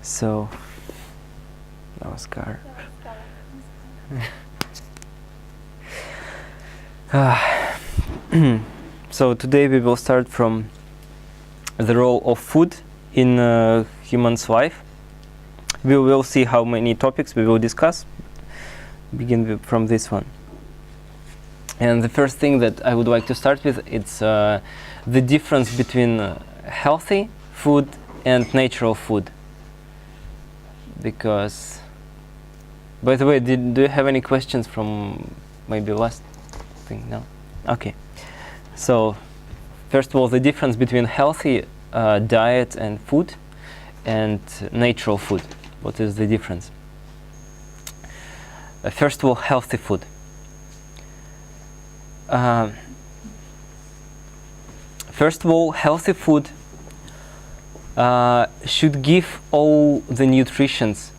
So, Namaskar. So today we will start from the role of food in human's life. We will see how many topics we will discuss. Begin from this one. And the first thing that I would like to start with, it's the difference between healthy food and natural food. Because, by the way, do you have any questions from maybe last thing? No? Okay. So, first of all, the difference between healthy diet and food and natural food. What is the difference? First of all, healthy food. First of all, healthy food should give all the nutritions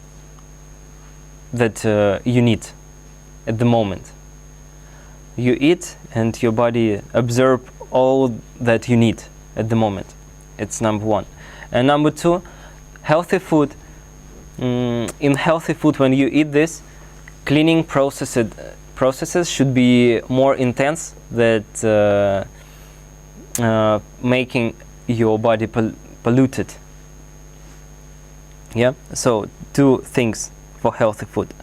that you need at the moment. You eat and your body absorbs all that you need at the moment. It's number one. And number two, healthy food. In healthy food, when you eat this, cleaning processes should be more intense that making your body polluted. Yeah, so two things for healthy food.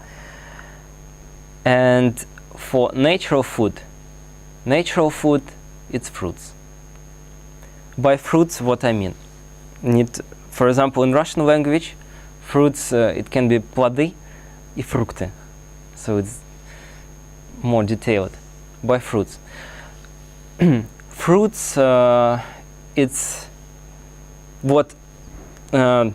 And for natural food, it's fruits. By fruits, what I mean? For example, in Russian language, fruits, it can be plody и фрукты. So it's more detailed. By fruits. Fruits, it's what, for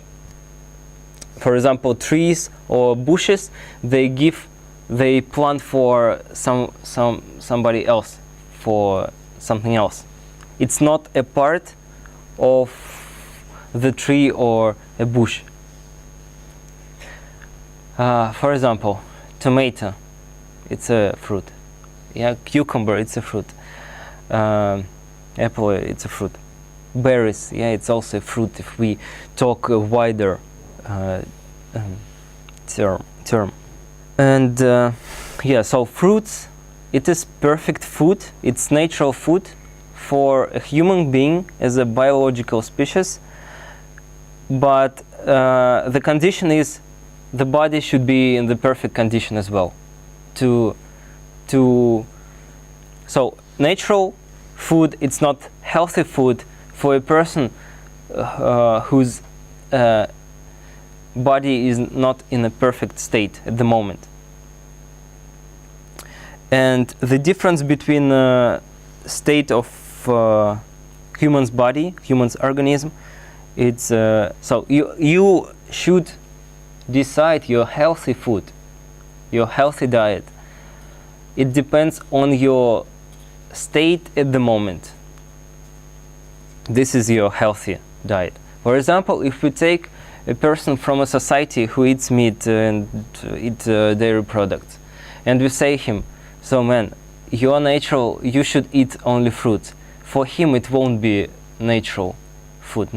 example, trees or bushes, they plant for somebody else, for something else. It's not a part of the tree or a bush. For example, tomato, it's a fruit. Yeah, cucumber, it's a fruit. Apple, it's a fruit. Berries, yeah, it's also a fruit if we talk a wider term. And yeah, so fruits, it is perfect food. It's natural food for a human being as a biological species. But the condition is the body should be in the perfect condition as well. So natural food, it's not healthy food for a person whose body is not in a perfect state at the moment. And the difference between state of human's body, human's organism, it's so you should decide your healthy food, your healthy diet. It depends on your state at the moment. This is your healthy diet. For example, if we take a person from a society who eats meat and eat dairy products, and we say him, so man, you're natural, you should eat only fruits. For him, it won't be natural food,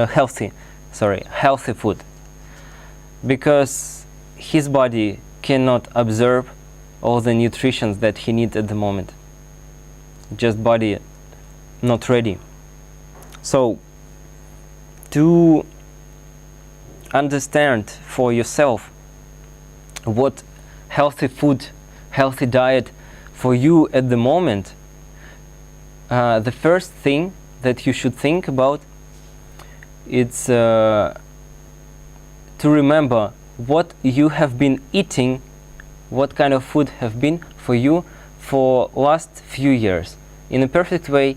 healthy food, because his body cannot absorb all the nutrition that he needs at the moment. Just body not ready. So to understand for yourself what healthy food, healthy diet for you at the moment, the first thing that you should think about, it's to remember what you have been eating, what kind of food have been for you for last few years, in a perfect way,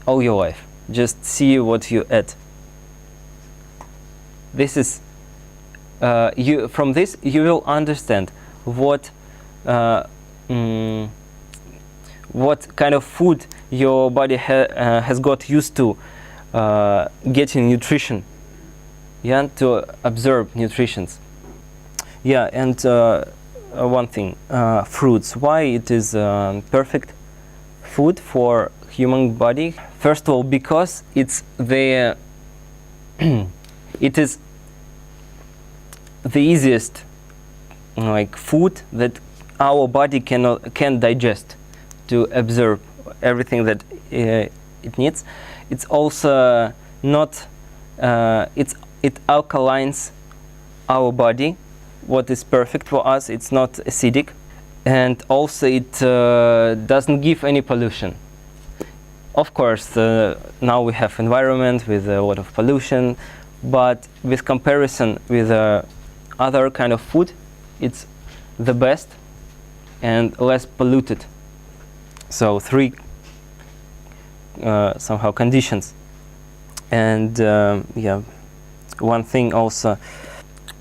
all your life. Just see what you ate. This is from this you will understand what kind of food your body has got used to getting nutrition, yeah, to absorb nutritions. Yeah, and one thing, fruits. Why it is perfect food for human body? First of all, because it's the it is the easiest like food that our body can digest to absorb everything that it needs. It's also not it alkalines our body, what is perfect for us. It's not acidic, and also it doesn't give any pollution. Of course, now we have environment with a lot of pollution, but with comparison with other kind of food, it's the best and less polluted. So three somehow conditions. And yeah, one thing also,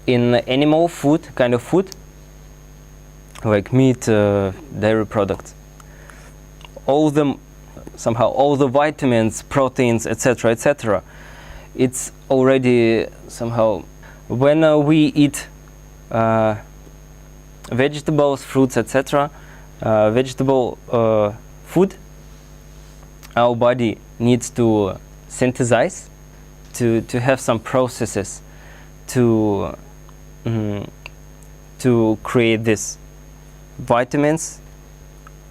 in animal food, kind of food, like meat, dairy products, all the vitamins, proteins, etc., it's already somehow, when we eat vegetables, fruits, etc., vegetable food, our body needs to synthesize, to have some processes to create these vitamins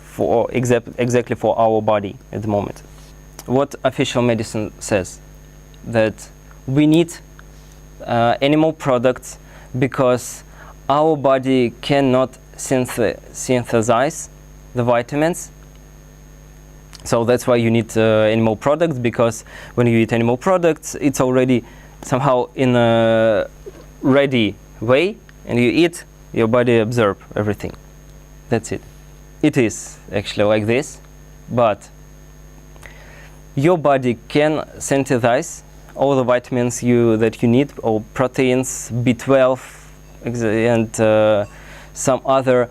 for exactly for our body at the moment. What official medicine says, that we need animal products because our body cannot synthesize the vitamins. So that's why you need animal products, because when you eat animal products, it's already somehow in a ready way, and you eat, your body absorbs everything. That's it. It is actually like this, but your body can synthesize all the vitamins that you need, or proteins, B12, and some other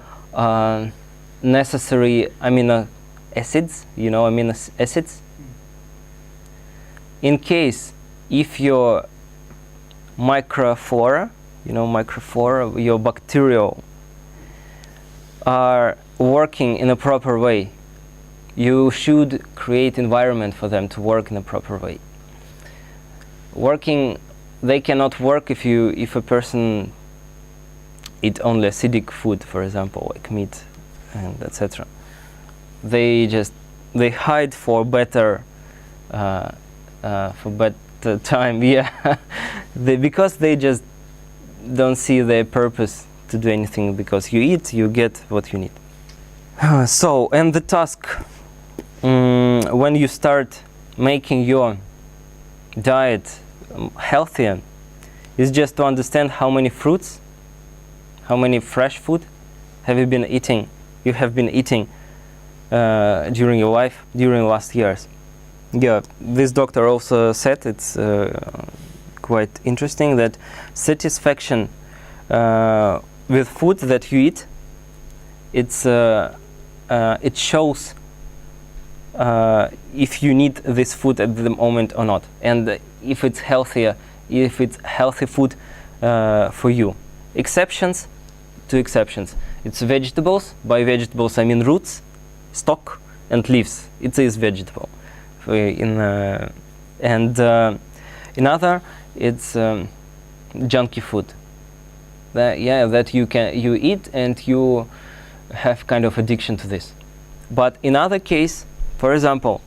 necessary amino acids, amino acids. In case if your microflora, your bacterial are working in a proper way, you should create environment for them to work in a proper way. They cannot work if a person eat only acidic food, for example, like meat and etc. They hide for better time, yeah. Because they just don't see their purpose to do anything, because you eat, you get what you need. So, and the task when you start making your diet healthier is just to understand how many fruits, how many fresh food have you been eating during your life, during last years. Yeah, this doctor also said, it's quite interesting, that satisfaction with food that you eat, it shows if you need this food at the moment or not, and if it's healthier, if it's healthy food for you. Two exceptions. It's vegetables. By vegetables I mean roots, stalk, and leaves. It is vegetable. And another, it's junky food. That you eat and you have kind of addiction to this. But in other case, for example,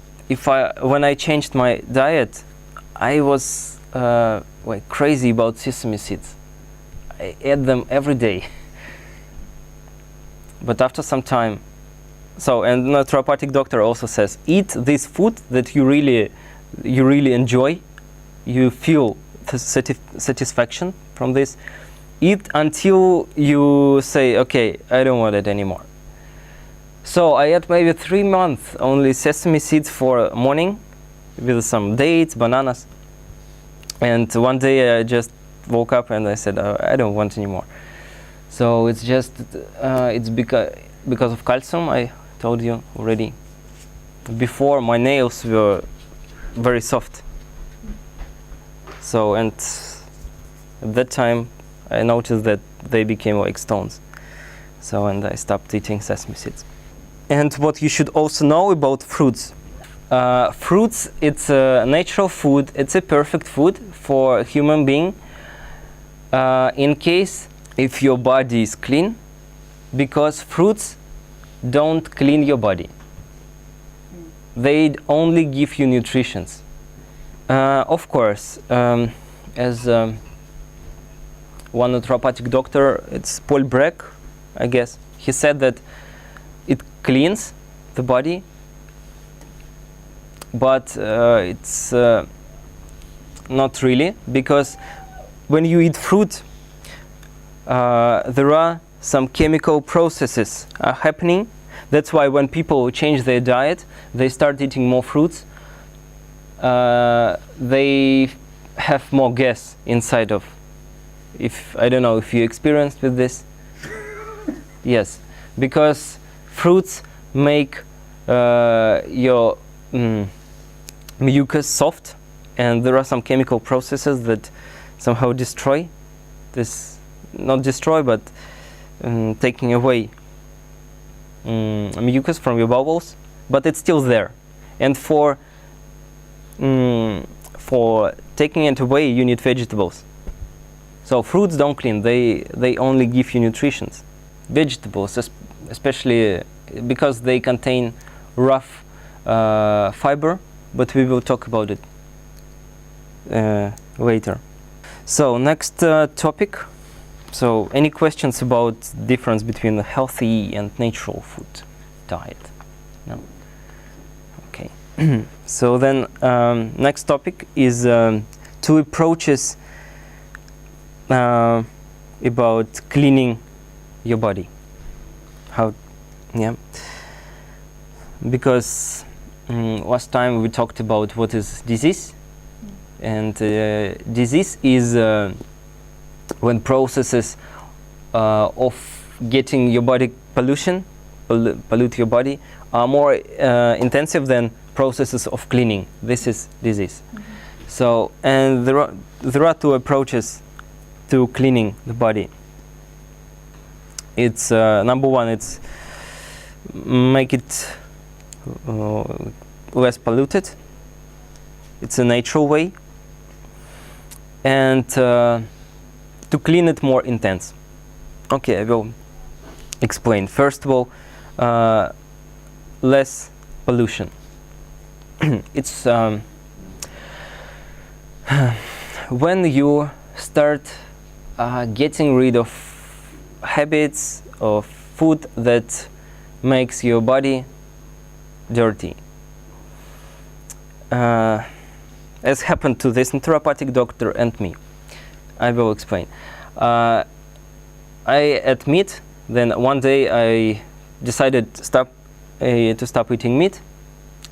when I changed my diet, I was like crazy about sesame seeds. I ate them every day. But after some time, and naturopathic doctor also says, eat this food that you really enjoy, you feel satisfaction from this. Eat until you say, okay, I don't want it anymore. So I ate maybe 3 months only sesame seeds for morning, with some dates, bananas. And one day I just woke up and I said, I don't want anymore. So it's just, it's because of calcium, I told you already. Before, my nails were very soft. So, and at that time, I noticed that they became like stones. So, and I stopped eating sesame seeds. And what you should also know about fruits. Fruits, it's a natural food. It's a perfect food for a human being. In case if your body is clean, because fruits don't clean your body. They only give you nutrition. Of course, as one naturopathic doctor, it's Paul Breck, I guess, he said that it cleans the body, but it's not really, because when you eat fruit, there are some chemical processes happening. That's why when people change their diet, they start eating more fruits, they have more gas inside of. I don't know if you experienced with this. Yes, because fruits make your mucus soft, and there are some chemical processes that somehow destroy this, not destroy, but taking away mucus from your bowels, but it's still there. And for taking it away, you need vegetables. So fruits don't clean, they only give you nutrition. Vegetables, especially because they contain rough fiber, but we will talk about it later. So next topic. So any questions about difference between the healthy and natural food diet? No? Okay. So then next topic is two approaches about cleaning your body. How? Yeah. Because last time we talked about what is disease, and disease is when processes of getting your body pollute your body are more intensive than processes of cleaning. This is disease. So, and there are two approaches to cleaning the body. It's number one, it's make it less polluted. It's a natural way, and to clean it more intense. Okay, I will explain. First of all, less pollution. It's when you start getting rid of habits of food that makes your body dirty. As happened to this naturopathic doctor and me. I will explain. I admit, then one day I decided to stop eating meat.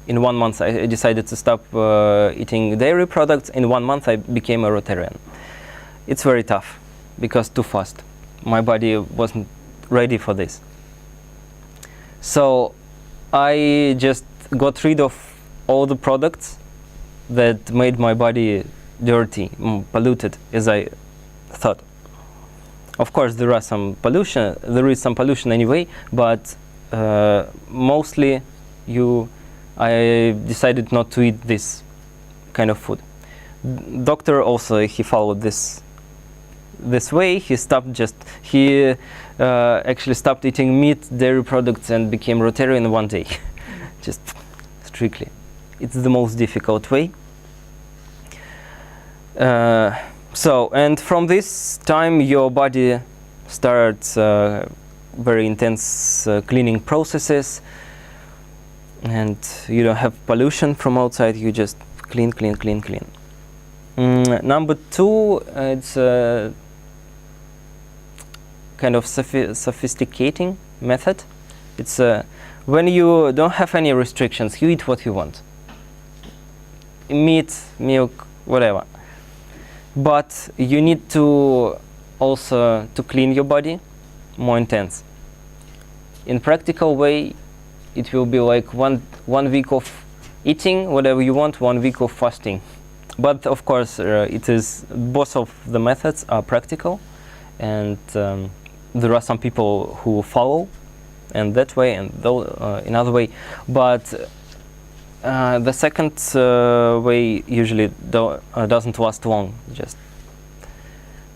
In 1 month I decided to stop eating dairy products. In 1 month I became a Rotarian. It's very tough, because too fast. My body wasn't ready for this. So I just got rid of all the products that made my body dirty, polluted, as I thought. Of course, there is some pollution anyway, but mostly I decided not to eat this kind of food. Doctor also, he followed this way. He actually stopped eating meat, dairy products, and became Rotarian in 1 day. Just strictly. It's the most difficult way. So, and from this time your body starts very intense cleaning processes, and you don't have pollution from outside, you just clean. Number two, it's kind of sophisticating method. It's when you don't have any restrictions, you eat what you want. Meat, milk, whatever. But you need to also to clean your body more intense. In practical way, it will be like one week of eating whatever you want, 1 week of fasting. But of course, both of the methods are practical, and there are some people who follow and that way and another way. But the second way usually doesn't last long, just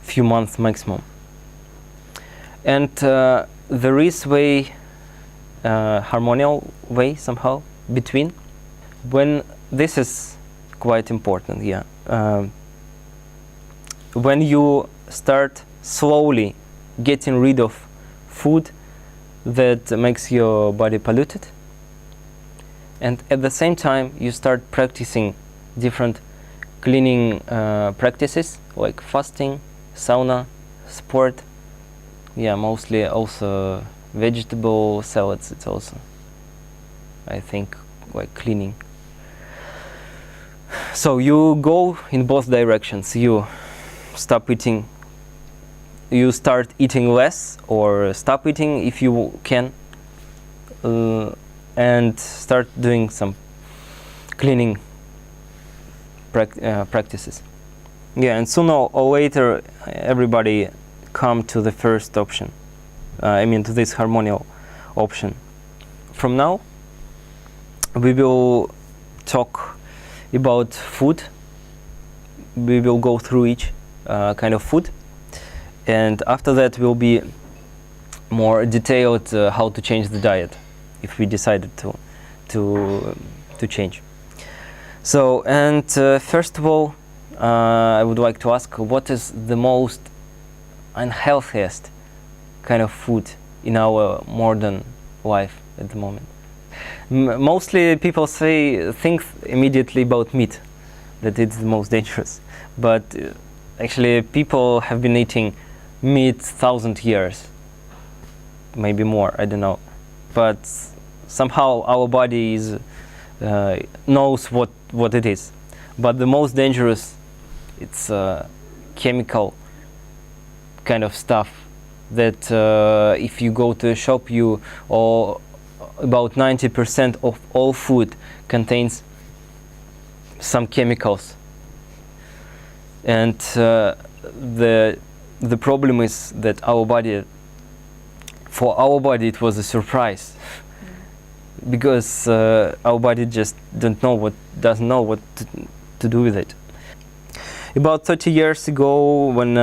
few months maximum. And there is harmonial way somehow between. When this is quite important, yeah. When you start slowly getting rid of food that makes your body polluted, and at the same time you start practicing different cleaning practices like fasting, sauna, sport, yeah, mostly also vegetable salads. It's also, I think, like cleaning. So you go in both directions. You stop eating, you start eating less or stop eating if you can, and start doing some cleaning practices. Yeah, and sooner or later everybody come to the first option. I mean, to this harmonial option. From now we will talk about food. We will go through each kind of food, and after that will be more detailed how to change the diet if we decided to change. So, and first of all, I would like to ask, what is the most unhealthiest kind of food in our modern life at the moment? Mostly people think immediately about meat, that it's the most dangerous. But actually people have been eating meat 1,000 years, maybe more, I don't know. But somehow our body knows what it is. But the most dangerous, it's chemical kind of stuff that if you go to a shop, about 90% of all food contains some chemicals. And the problem is that for our body it was a surprise, because our body just doesn't know what to do with it. About 30 years ago, when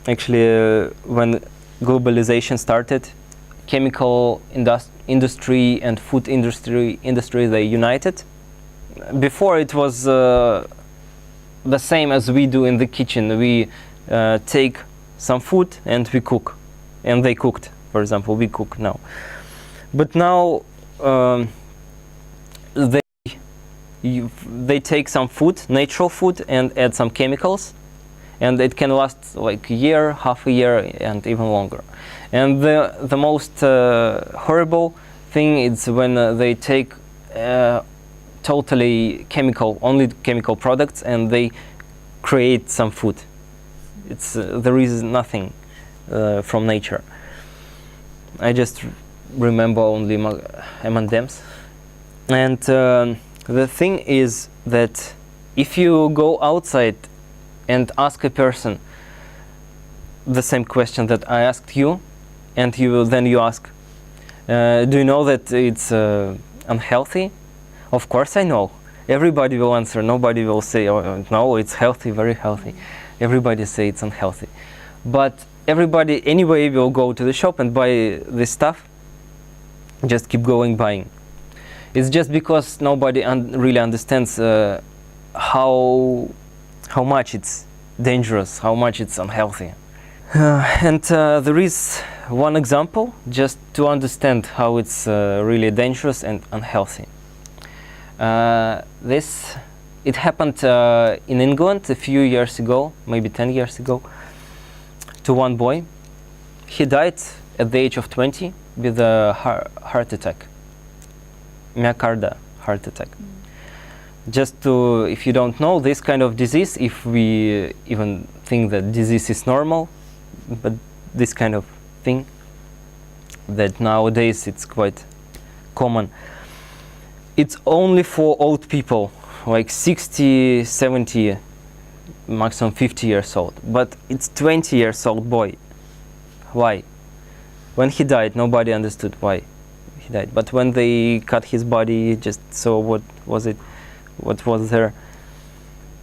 when globalization started, chemical industry and food industry they united. Before it was the same as we do in the kitchen. We take some food and we cook, and they cooked. For example, we cook now. But now they take some food, natural food, and add some chemicals, and it can last like a year, half a year, and even longer. And the most horrible thing is when they take totally only chemical products, and they create some food. There is nothing from nature. I just remember only M&Ms. And the thing is that if you go outside and ask a person the same question that I asked you, and then you ask, do you know that it's unhealthy? Of course I know. Everybody will answer. Nobody will say, oh, no, it's healthy, very healthy. Everybody say it's unhealthy. But everybody anyway will go to the shop and buy this stuff. Just keep going buying. It's just because nobody really understands how much it's dangerous, how much it's unhealthy. And there is one example just to understand how it's really dangerous and unhealthy. It happened in England a few years ago, maybe 10 years ago, to one boy. He died at the age of 20 with a heart attack, myocardial heart attack. Just if you don't know this kind of disease, if we even think that disease is normal, but this kind of thing that nowadays it's quite common. It's only for old people, like 60, 70, maximum 50 years old. But it's 20 years old boy. Why? When he died, nobody understood why he died. But when they cut his body, just saw what was there,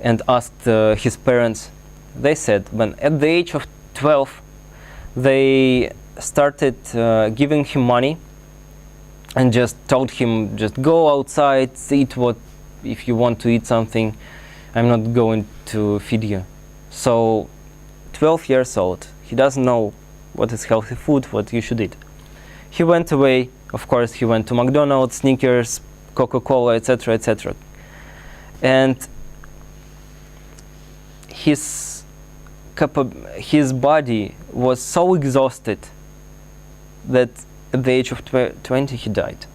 and asked his parents, they said, when at the age of 12, they started giving him money and just told him, just go outside, eat what, if you want to eat something, I'm not going to feed you. So 12 years old, he doesn't know what is healthy food, what you should eat. He went away, of course, he went to McDonald's, Snickers, Coca-Cola, etc., etc. And his body was so exhausted that at the age of 20 he died.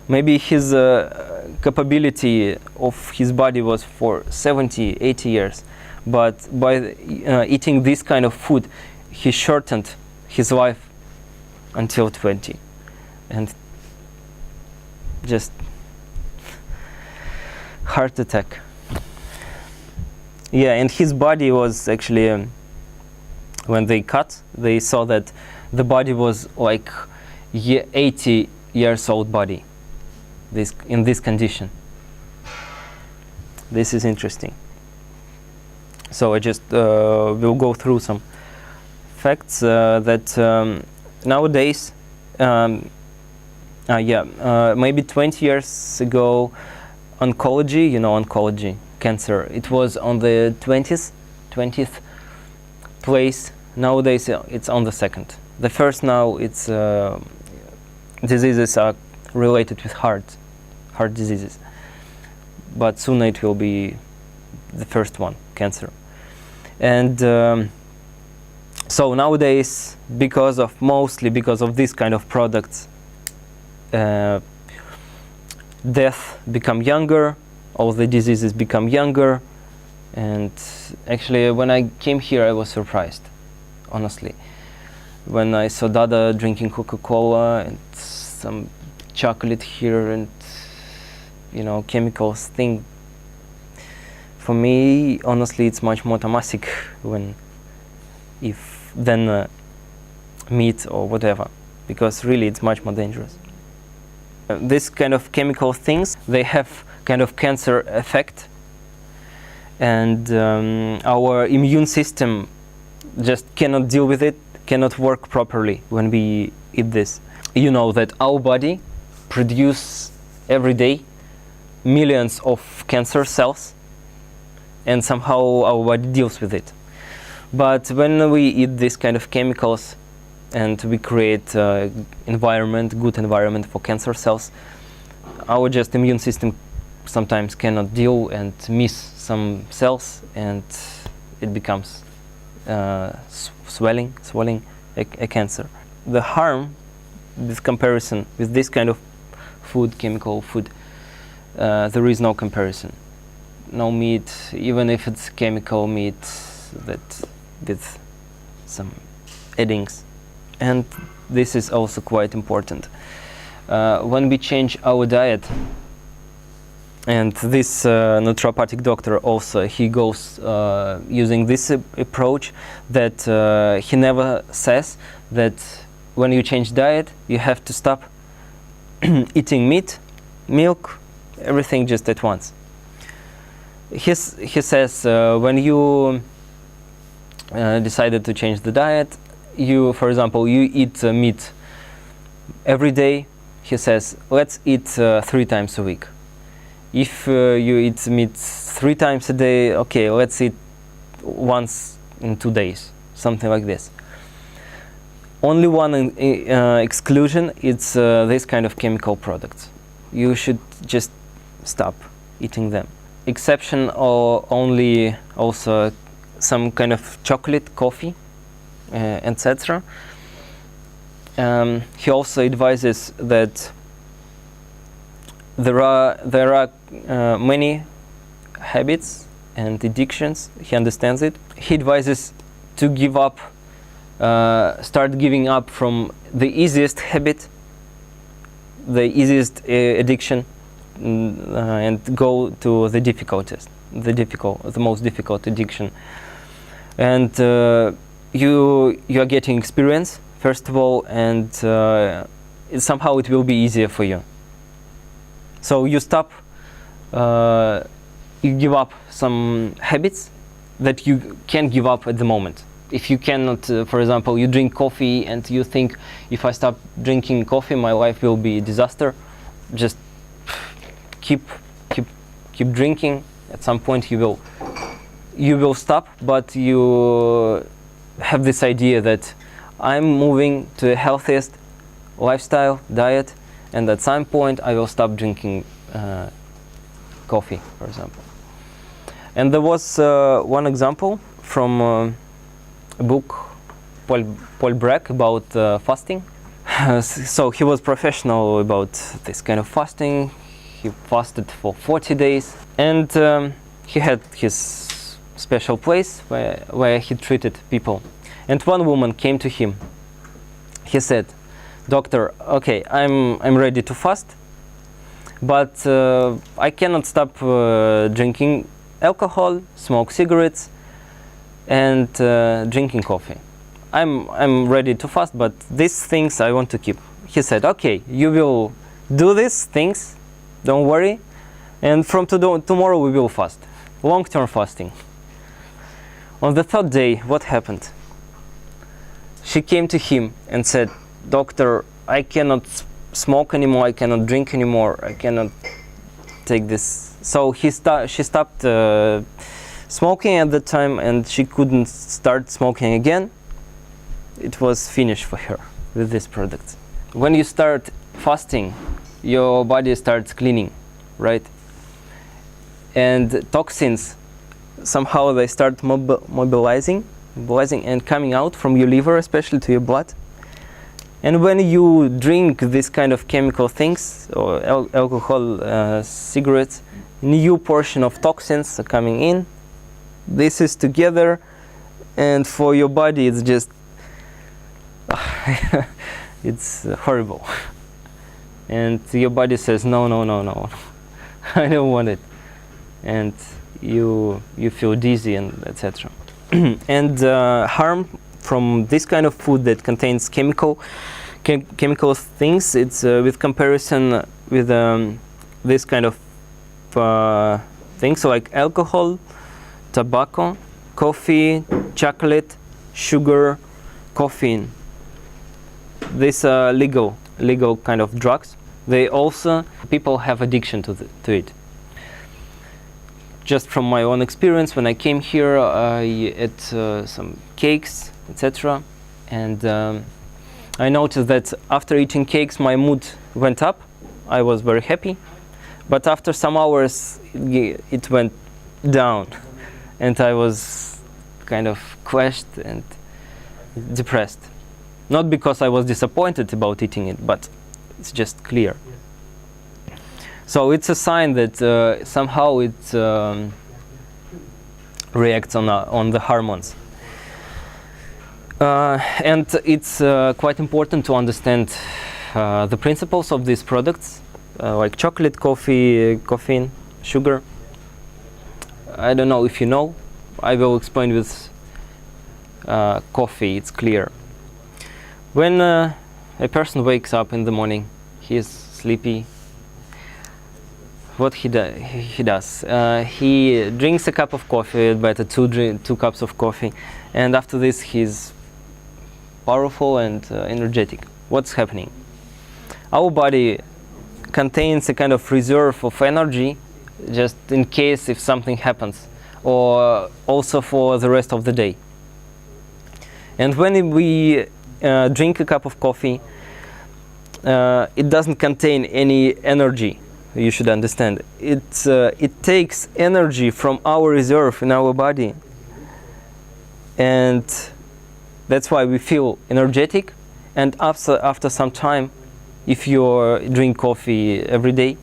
Maybe his capability of his body was for 70, 80 years, but by eating this kind of food, he shortened his life until 20. And just heart attack. Yeah, and his body was actually, when they cut, they saw that the body was like 80 years old body, in this condition. This is interesting. So I just will go through some facts that nowadays, maybe 20 years ago, oncology, oncology, cancer, it was on the 20th place. Nowadays it's on the second. The first now, it's diseases are related with heart diseases, but soon it will be the first one, cancer. And so nowadays, mostly because of this kind of products, death become younger, all the diseases become younger. And actually, when I came here, I was surprised, honestly, when I saw Dada drinking Coca-Cola and some chocolate here and chemicals thing. For me, honestly, it's much more tamasic than meat or whatever, because really it's much more dangerous. This kind of chemical things, they have kind of cancer effect, and our immune system just cannot deal with it, cannot work properly when we eat this. You know that our body produces every day millions of cancer cells, and somehow our body deals with it. But when we eat this kind of chemicals and we create good environment for cancer cells, our just immune system sometimes cannot deal and miss some cells, and it becomes swelling, a cancer. The harm, this comparison with this kind of food, chemical food, there is no comparison. No meat, even if it's chemical meat that with some addings. And this is also quite important. When we change our diet, and this naturopathic doctor also, he goes using this approach, that he never says that when you change diet, you have to stop eating meat, milk, everything just at once. He says when you decided to change the diet, for example, you eat meat every day. He says, let's eat 3 times a week. If you eat meat 3 times a day, okay, let's eat once in 2 days, something like this. Only one exclusion, it's this kind of chemical products. You should just stop eating them. Exception or only also some kind of chocolate, coffee, etc. He also advises that there are many habits and addictions. He understands it. He advises to give up, start giving up from the easiest habit, the easiest addiction, and go to the most difficult addiction. And you are getting experience, first of all, and somehow it will be easier for you. So you stop, you give up some habits that you can't give up at the moment. if you cannot, for example, you drink coffee and you think, if I stop drinking coffee, my life will be a disaster. Just keep drinking. At some point, you will stop, but you have this idea that I'm moving to a healthiest lifestyle, diet, and at some point I will stop drinking coffee, for example. And there was one example from a book, Paul Breck, about fasting. So he was professional about this kind of fasting. He fasted for 40 days, and he had his special place where he treated people. And one woman came to him. He said, "Doctor, okay, I'm ready to fast, but I cannot stop drinking alcohol, smoke cigarettes, and drinking coffee. I'm ready to fast, but these things I want to keep." He said, "Okay, you will do these things, don't worry, and from tomorrow we will fast, long-term fasting." On the third day, what happened? She came to him and said, "Doctor, I cannot smoke anymore, I cannot drink anymore, I cannot take this." So she stopped smoking at the time, and she couldn't start smoking again. It was finished for her with this product. When you start fasting, your body starts cleaning, right? And toxins, somehow they start mobilizing and coming out from your liver, especially to your blood. And when you drink this kind of chemical things, or alcohol, cigarettes, new portion of toxins are coming in. This is together, and for your body it's just it's horrible. And your body says, no, I don't want it. And you feel dizzy and etc. And harm from this kind of food that contains chemical things, it's with comparison with this kind of things like alcohol, tobacco, coffee, chocolate, sugar, caffeine. These are legal kind of drugs. They also, people have addiction to it. Just from my own experience, when I came here, I ate some cakes, etc. And I noticed that after eating cakes, my mood went up. I was very happy. But after some hours, it went down. And I was kind of crushed and depressed. Not because I was disappointed about eating it, but it's just clear. So it's a sign that somehow it reacts on the hormones. And it's quite important to understand the principles of these products, like chocolate, coffee, caffeine, sugar. I don't know if you know. I will explain with coffee, it's clear. When a person wakes up in the morning, he is sleepy. What he does? He drinks a cup of coffee, better two cups of coffee, and after this he's powerful and energetic. What's happening? Our body contains a kind of reserve of energy, just in case if something happens, or also for the rest of the day. And when we drink a cup of coffee, it doesn't contain any energy. You should understand. It takes energy from our reserve in our body, and that's why we feel energetic. And after some time, if you drink coffee every day,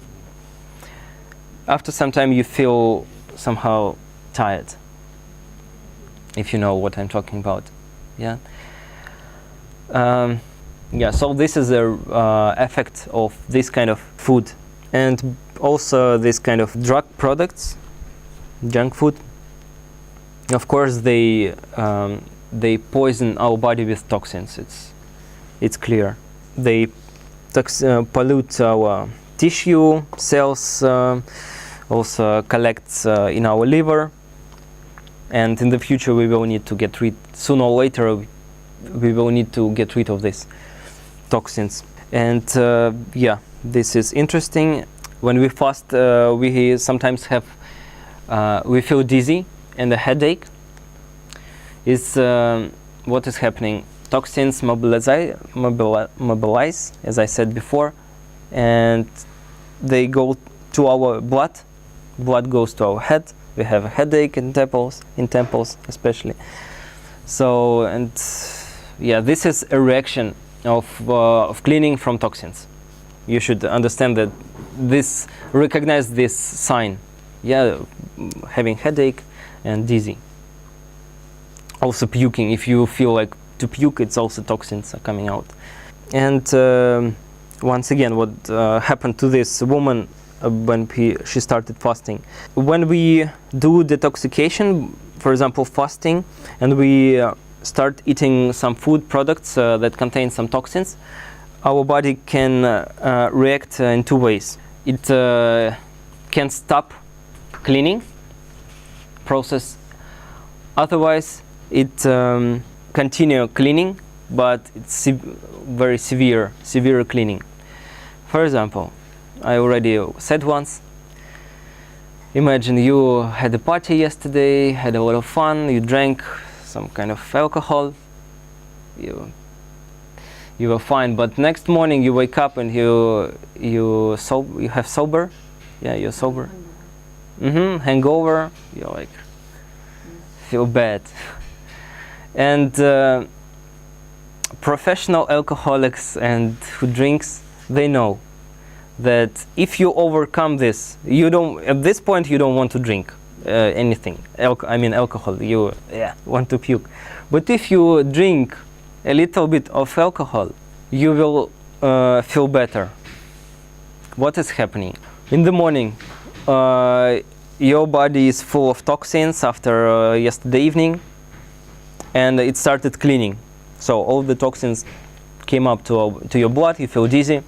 after some time you feel somehow tired. If you know what I'm talking about, yeah. Yeah. So this is the effect of this kind of food. And also this kind of drug products, junk food. Of course, they poison our body with toxins. It's clear. They pollute our tissue, cells, also collects in our liver. and in the future we will need to get rid, sooner or later we will need to get rid of these toxins. And yeah, this is interesting. When we fast, we sometimes have, we feel dizzy and a headache. Is what is happening? Toxins mobilize, as I said before, and they go to our blood. Blood goes to our head. We have a headache in temples especially. So, and yeah, this is a reaction of cleaning from toxins. You should understand that recognize this sign. Yeah, having headache and dizzy. Also puking. If you feel like to puke, it's also toxins are coming out. And once again, what happened to this woman when she started fasting? When we do detoxification, for example fasting, and we start eating some food products that contain some toxins, our body can react in two ways. It can stop cleaning process. Otherwise, it continue cleaning, but it's very severe cleaning. For example, I already said once, imagine you had a party yesterday, had a lot of fun, you drank some kind of alcohol, you were fine, but next morning you wake up and you have sober, yeah, you're sober, hangover, you like feel bad. And professional alcoholics and who drinks, they know that if you overcome this, at this point you don't want to drink anything. Alcohol. You want to puke. But if you drink a little bit of alcohol, you will feel better. What is happening? In the morning, your body is full of toxins after yesterday evening, and it started cleaning. So all the toxins came up to your blood, you feel dizzy.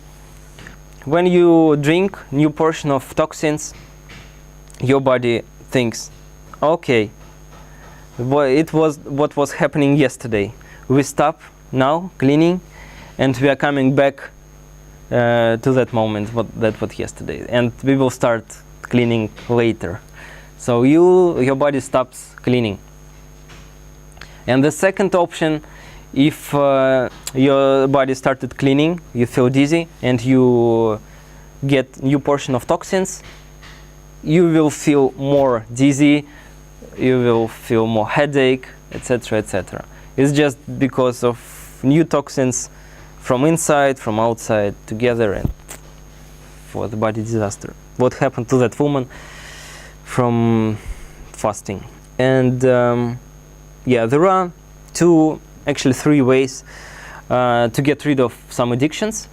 When you drink new portion of toxins, your body thinks, okay, it was what was happening yesterday. We stop now cleaning, and we are coming back to that moment, that was yesterday, and we will start cleaning later. So your body stops cleaning. And the second option, if your body started cleaning, you feel dizzy, and you get new portion of toxins, you will feel more dizzy, you will feel more headache, etc., etc. It's just because of new toxins from inside, from outside, together, and for the body disaster. What happened to that woman from fasting? And yeah, there are actually three ways to get rid of some addictions.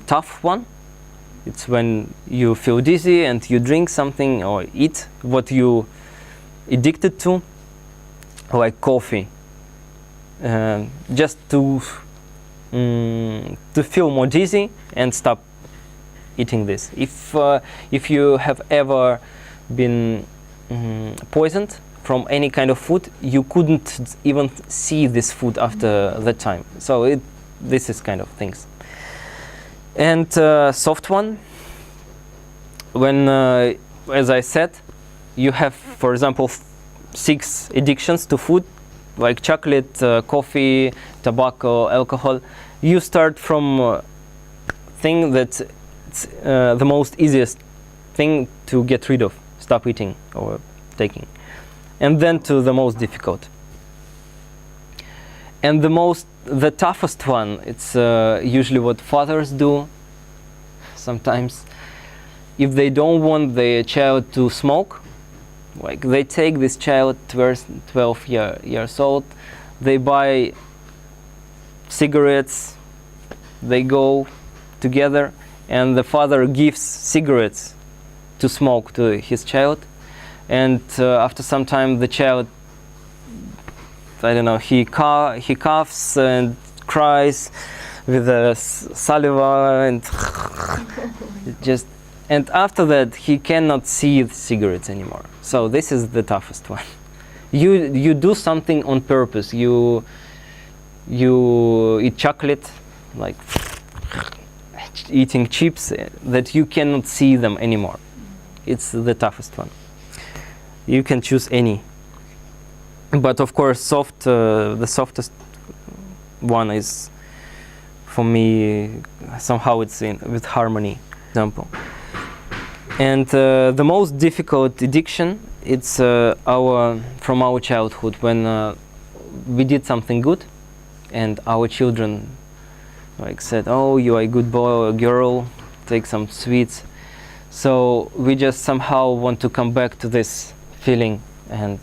Tough one, it's when you feel dizzy and you drink something or eat what you addicted to, like coffee, just to feel more dizzy and stop eating this. If you have ever been poisoned from any kind of food, you couldn't even see this food after that time. So this is kind of things. And soft one, when, as I said, you have, for example, 6 addictions to food, like chocolate, coffee, tobacco, alcohol. You start from thing that's the most easiest thing to get rid of, stop eating or taking, and then to the most difficult. And the toughest one, it's usually what fathers do sometimes. If they don't want their child to smoke, like they take this child 12 years old, they buy cigarettes, they go together, and the father gives cigarettes to smoke to his child, and after some time the child, I don't know, he coughs and cries with the saliva and just, and after that he cannot see the cigarettes anymore. So this is the toughest one. You do something on purpose. You eat chocolate, like eating chips, that you cannot see them anymore. It's the toughest one. You can choose any, but of course, the softest one is, for me, somehow it's with harmony. Example. And the most difficult addiction, it's from our childhood, when we did something good, and our children like said, "Oh, you are a good boy or a girl, take some sweets." So we just somehow want to come back to this feeling and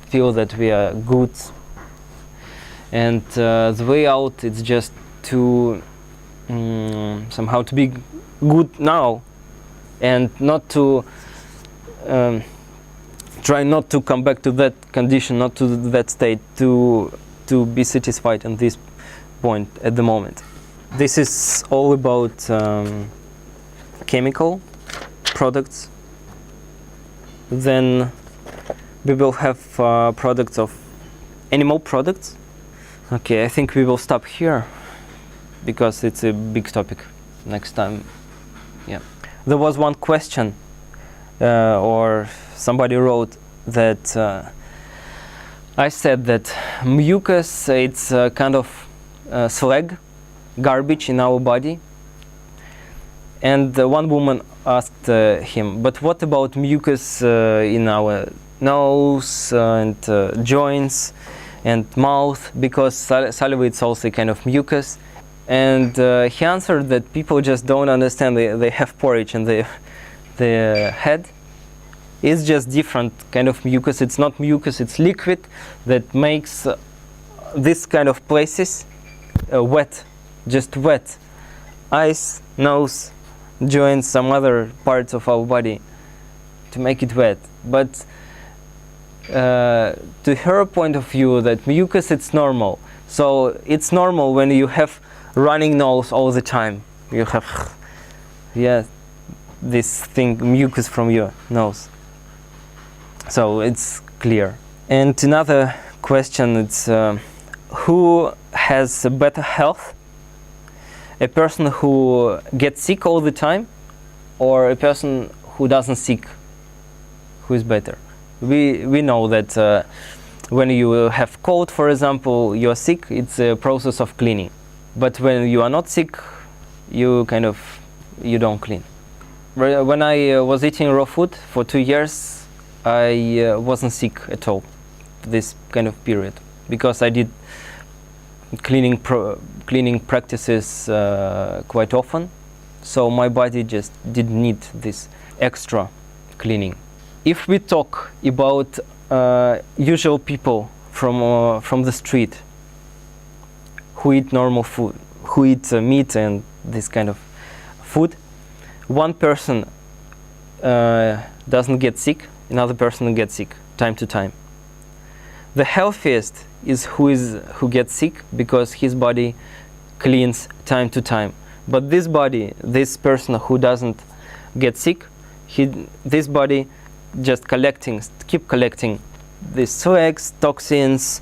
feel that we are good. And the way out is just to somehow to be good now, and not to try not to come back to that condition, not to that state, to be satisfied in this point at the moment. This is all about chemical products. Then we will have products of animal products. Okay, I think we will stop here because it's a big topic. Next time, yeah. There was one question, or somebody wrote that I said that mucus, it's a kind of slag, garbage in our body. And one woman asked him, but what about mucus in our nose and joints and mouth, because saliva is also a kind of mucus. And he answered that people just don't understand. They have porridge in their head. It's just different kind of mucus. It's not mucus, it's liquid that makes this kind of places wet, just wet. Eyes, nose, joints, some other parts of our body, to make it wet. But to her point of view, that mucus, it's normal. So it's normal when you have running nose all the time. You have, yeah, this thing, mucus from your nose. So it's clear. And another question, it's who has better health? A person who gets sick all the time, or a person who doesn't sick? Who is better? We know that when you have cold, for example, you are sick, it's a process of cleaning. But when you are not sick, you don't clean. When I was eating raw food for 2 years, I wasn't sick at all this kind of period, because I did cleaning practices quite often, so my body just didn't need this extra cleaning. If we talk about usual people from the street who eat normal food, who eat meat and this kind of food, one person doesn't get sick, another person gets sick time to time. The healthiest is who gets sick because his body cleans time to time. But this person who doesn't get sick, this body just keep collecting these slags, toxins,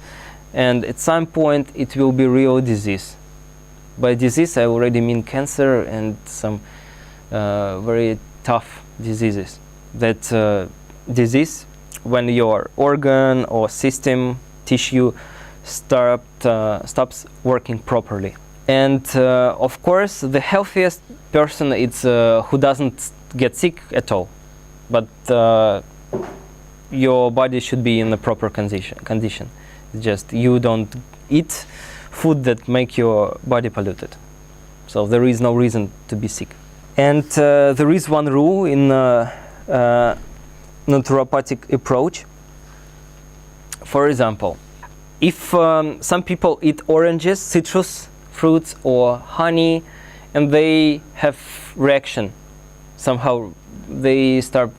and at some point it will be real disease. By disease I already mean cancer and some very tough diseases. That disease, when your organ or system, tissue stops working properly. And of course the healthiest person is who doesn't get sick at all, but your body should be in the proper condition. Just you don't eat food that make your body polluted, so there is no reason to be sick. And there is one rule in naturopathic approach. For example, if some people eat oranges, citrus fruits or honey, and they have reaction, somehow they start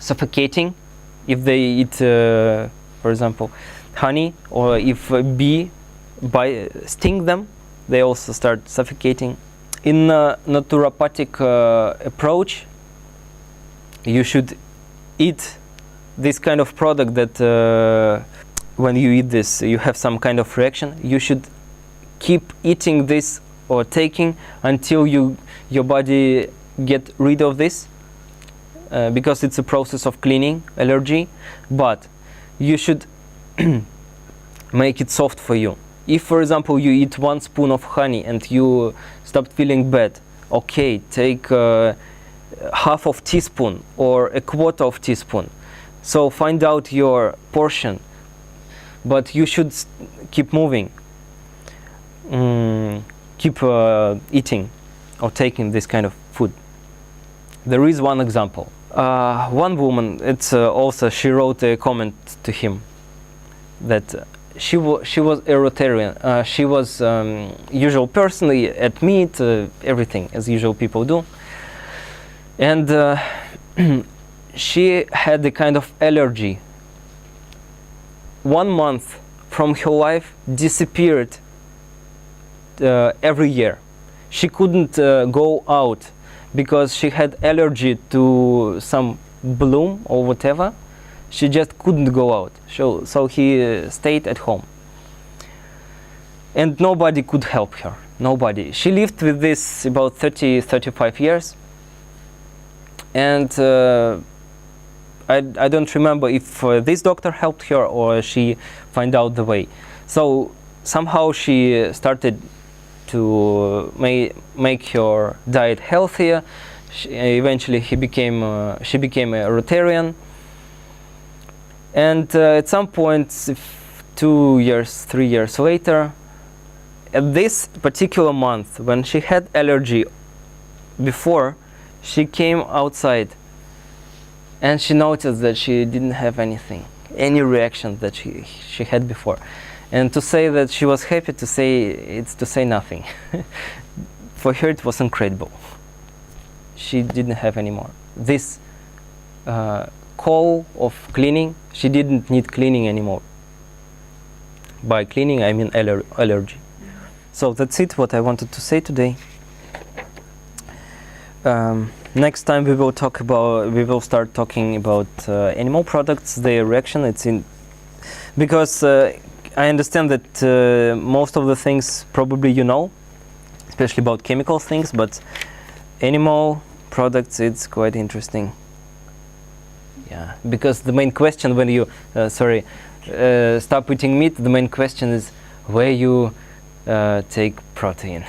suffocating. If they eat, for example, honey, or if a bee sting them, they also start suffocating. In naturopathic approach, you should eat this kind of product that when you eat this, you have some kind of reaction, you should keep eating this or taking until your body get rid of this, because it's a process of cleaning allergy. But you should make it soft for you. If, for example, you eat 1 spoon of honey and you stop feeling bad, okay, take half of teaspoon or a quarter of teaspoon. So find out your portion, but you should keep moving, keep eating or taking this kind of food. There is one example. One woman, it's also, she wrote a comment to him that she was a Rotarian. She was usual person, at meat, everything as usual people do. And she had a kind of allergy. 1 month from her life disappeared every year. She couldn't go out because she had allergy to some bloom or whatever. She just couldn't go out. So he stayed at home. And nobody could help her. Nobody. She lived with this about 35 years. And I don't remember if this doctor helped her or she found out the way. So somehow she started to make her diet healthier. Eventually she became a Rotarian. And at some point, 2 years, 3 years later, at this particular month, when she had allergy before, she came outside and she noticed that she didn't have anything, any reaction that she had before. And to say that she was happy, to say nothing. For her it was incredible. She didn't have any more. This call of cleaning, she didn't need cleaning anymore. By cleaning I mean allergy. So that's it, what I wanted to say today. Next time we will start talking about animal products, their reaction. Because I understand that most of the things probably you know, especially about chemical things, but animal products, it's quite interesting. Yeah, because the main question when you stop eating meat, the main question is where you take protein.